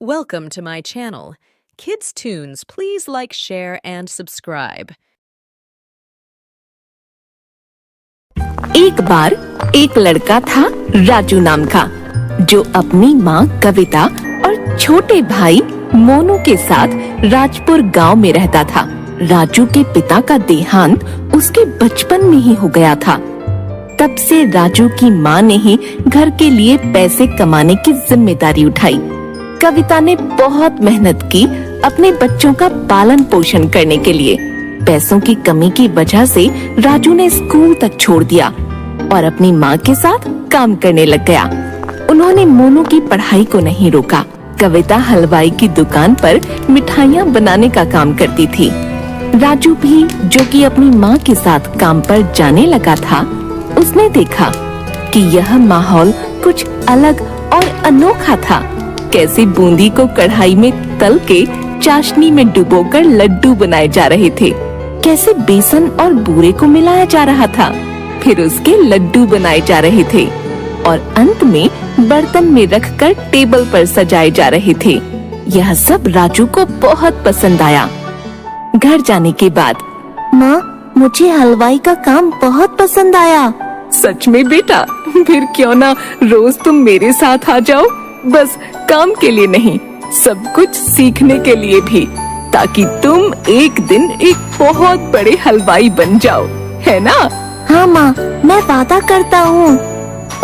Welcome to my channel. Kids Tunes, please like, share, and subscribe. एक बार एक लड़का था राजू नाम का, जो अपनी माँ कविता और छोटे भाई मोनू के साथ राजपुर गांव में रहता था। राजू के पिता का देहांत उसके बचपन में ही हो गया था। तब से राजू की माँ ने ही घर के लिए पैसे कमाने की जिम्मेदारी उठाई। कविता ने बहुत मेहनत की अपने बच्चों का पालन पोषण करने के लिए। पैसों की कमी की वजह से राजू ने स्कूल तक छोड़ दिया और अपनी माँ के साथ काम करने लग गया। उन्होंने मोनू की पढ़ाई को नहीं रोका। कविता हलवाई की दुकान पर मिठाइयाँ बनाने का काम करती थी। राजू भी, जो कि अपनी माँ के साथ काम पर जाने लगा था, उसने देखा कि यह माहौल कुछ अलग और अनोखा था। कैसे बूंदी को कढ़ाई में तल के चाशनी में डुबोकर लड्डू बनाए जा रहे थे, कैसे बेसन और बूरे को मिलाया जा रहा था, फिर उसके लड्डू बनाए जा रहे थे और अंत में बर्तन में रखकर टेबल पर सजाए जा रहे थे। यह सब राजू को बहुत पसंद आया। घर जाने के बाद, माँ, मुझे हलवाई का काम बहुत पसंद आया। सच में बेटा? फिर क्यों ना रोज तुम मेरे साथ आ जाओ, बस काम के लिए नहीं, सब कुछ सीखने के लिए भी, ताकि तुम एक दिन एक बहुत बड़े हलवाई बन जाओ, है ना? हाँ माँ, मैं वादा करता हूँ।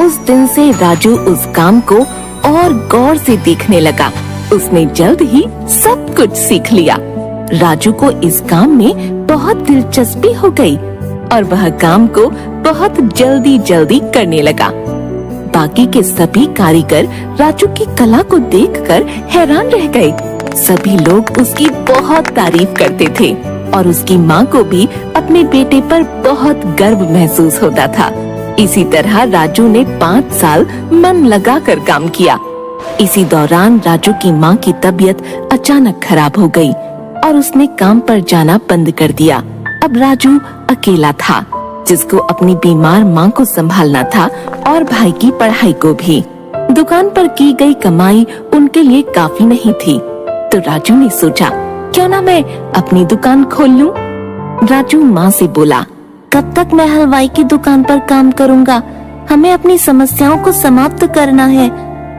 उस दिन से राजू उस काम को और गौर से देखने लगा। उसने जल्द ही सब कुछ सीख लिया। राजू को इस काम में बहुत दिलचस्पी हो गई और वह काम को बहुत जल्दी करने लगा। बाकी के सभी कारीगर राजू की कला को देखकर हैरान रह गए। सभी लोग उसकी बहुत तारीफ करते थे और उसकी माँ को भी अपने बेटे पर बहुत गर्व महसूस होता था। इसी तरह राजू ने 5 साल मन लगाकर काम किया। इसी दौरान राजू की माँ की तबीयत अचानक खराब हो गई और उसने काम पर जाना बंद कर दिया। अब राजू अकेला था, जिसको अपनी बीमार माँ को संभालना था और भाई की पढ़ाई को भी। दुकान पर की गई कमाई उनके लिए काफी नहीं थी, तो राजू ने सोचा, क्यों ना मैं अपनी दुकान खोल लूं। राजू माँ से बोला, कब तक मैं हलवाई की दुकान पर काम करूँगा? हमें अपनी समस्याओं को समाप्त करना है,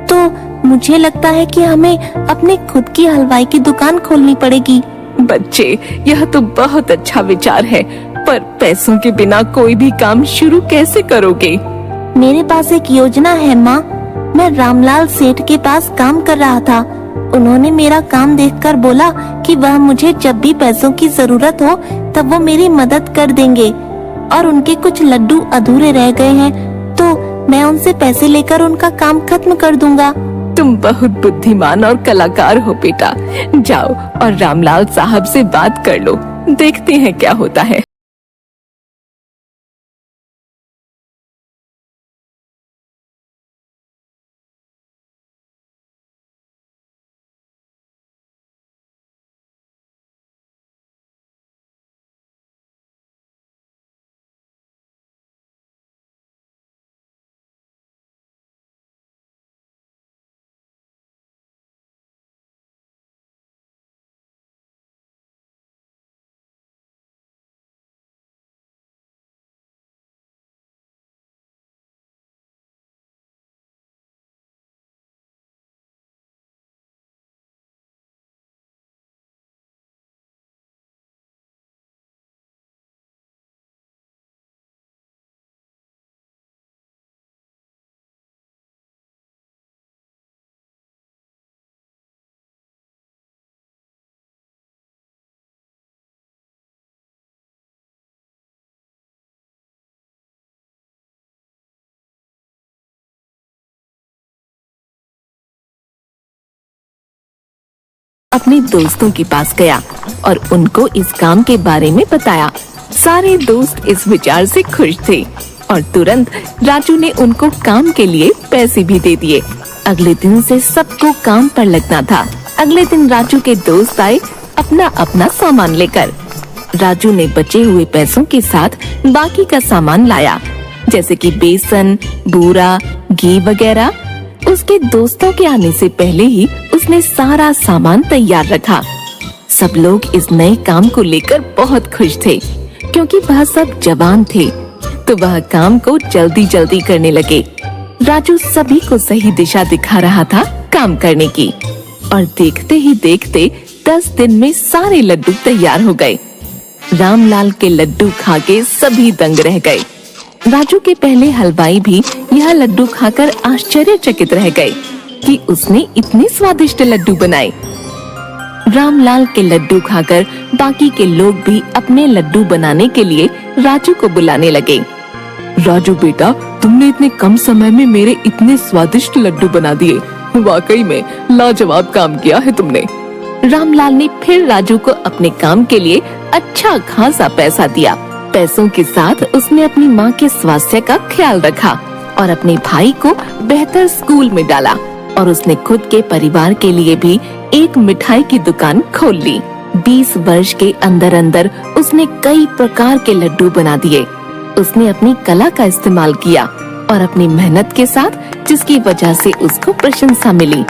तो मुझे लगता है कि हमें अपने खुद की हलवाई की दुकान खोलनी पड़ेगी। बच्चे, यह तो बहुत अच्छा विचार है, पर पैसों के बिना कोई भी काम शुरू कैसे करोगे? मेरे पास एक योजना है माँ। मैं रामलाल सेठ के पास काम कर रहा था। उन्होंने मेरा काम देखकर बोला कि वह मुझे जब भी पैसों की जरूरत हो तब वो मेरी मदद कर देंगे, और उनके कुछ लड्डू अधूरे रह गए हैं, तो मैं उनसे पैसे लेकर उनका काम खत्म कर दूंगा। तुम बहुत बुद्धिमान और कलाकार हो बेटा। जाओ और रामलाल साहब से बात कर लो, देखते हैं क्या होता है। अपने दोस्तों के पास गया और उनको इस काम के बारे में बताया। सारे दोस्त इस विचार से खुश थे और तुरंत राजू ने उनको काम के लिए पैसे भी दे दिए। अगले दिन से सबको काम पर लगना था। अगले दिन राजू के दोस्त आए अपना अपना सामान लेकर। राजू ने बचे हुए पैसों के साथ बाकी का सामान लाया, जैसे कि बेसन, बूरा, घी वगैरह। उसके दोस्तों के आने से पहले ही उसने सारा सामान तैयार रखा। सब लोग इस नए काम को लेकर बहुत खुश थे, क्योंकि वह सब जवान थे, तो वह काम को जल्दी जल्दी करने लगे। राजू सभी को सही दिशा दिखा रहा था काम करने की, और देखते ही देखते 10 दिन में सारे लड्डू तैयार हो गए। रामलाल के लड्डू खा के सभी दंग रह गए। राजू के पहले हलवाई भी यह लड्डू खाकर आश्चर्यचकित रह गए कि उसने इतने स्वादिष्ट लड्डू बनाए। रामलाल के लड्डू खाकर बाकी के लोग भी अपने लड्डू बनाने के लिए राजू को बुलाने लगे। राजू बेटा, तुमने इतने कम समय में मेरे इतने स्वादिष्ट लड्डू बना दिए। वाकई में लाजवाब काम किया है तुमने। रामलाल ने फिर राजू को अपने काम के लिए अच्छा खासा पैसा दिया। पैसों के साथ उसने अपनी माँ के स्वास्थ्य का ख्याल रखा और अपने भाई को बेहतर स्कूल में डाला, और उसने खुद के परिवार के लिए भी एक मिठाई की दुकान खोल ली। 20 वर्ष के अंदर अंदर उसने कई प्रकार के लड्डू बना दिए। उसने अपनी कला का इस्तेमाल किया और अपनी मेहनत के साथ, जिसकी वजह से उसको प्रशंसा मिली।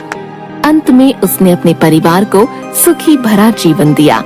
अंत में उसने अपने परिवार को सुखी भरा जीवन दिया।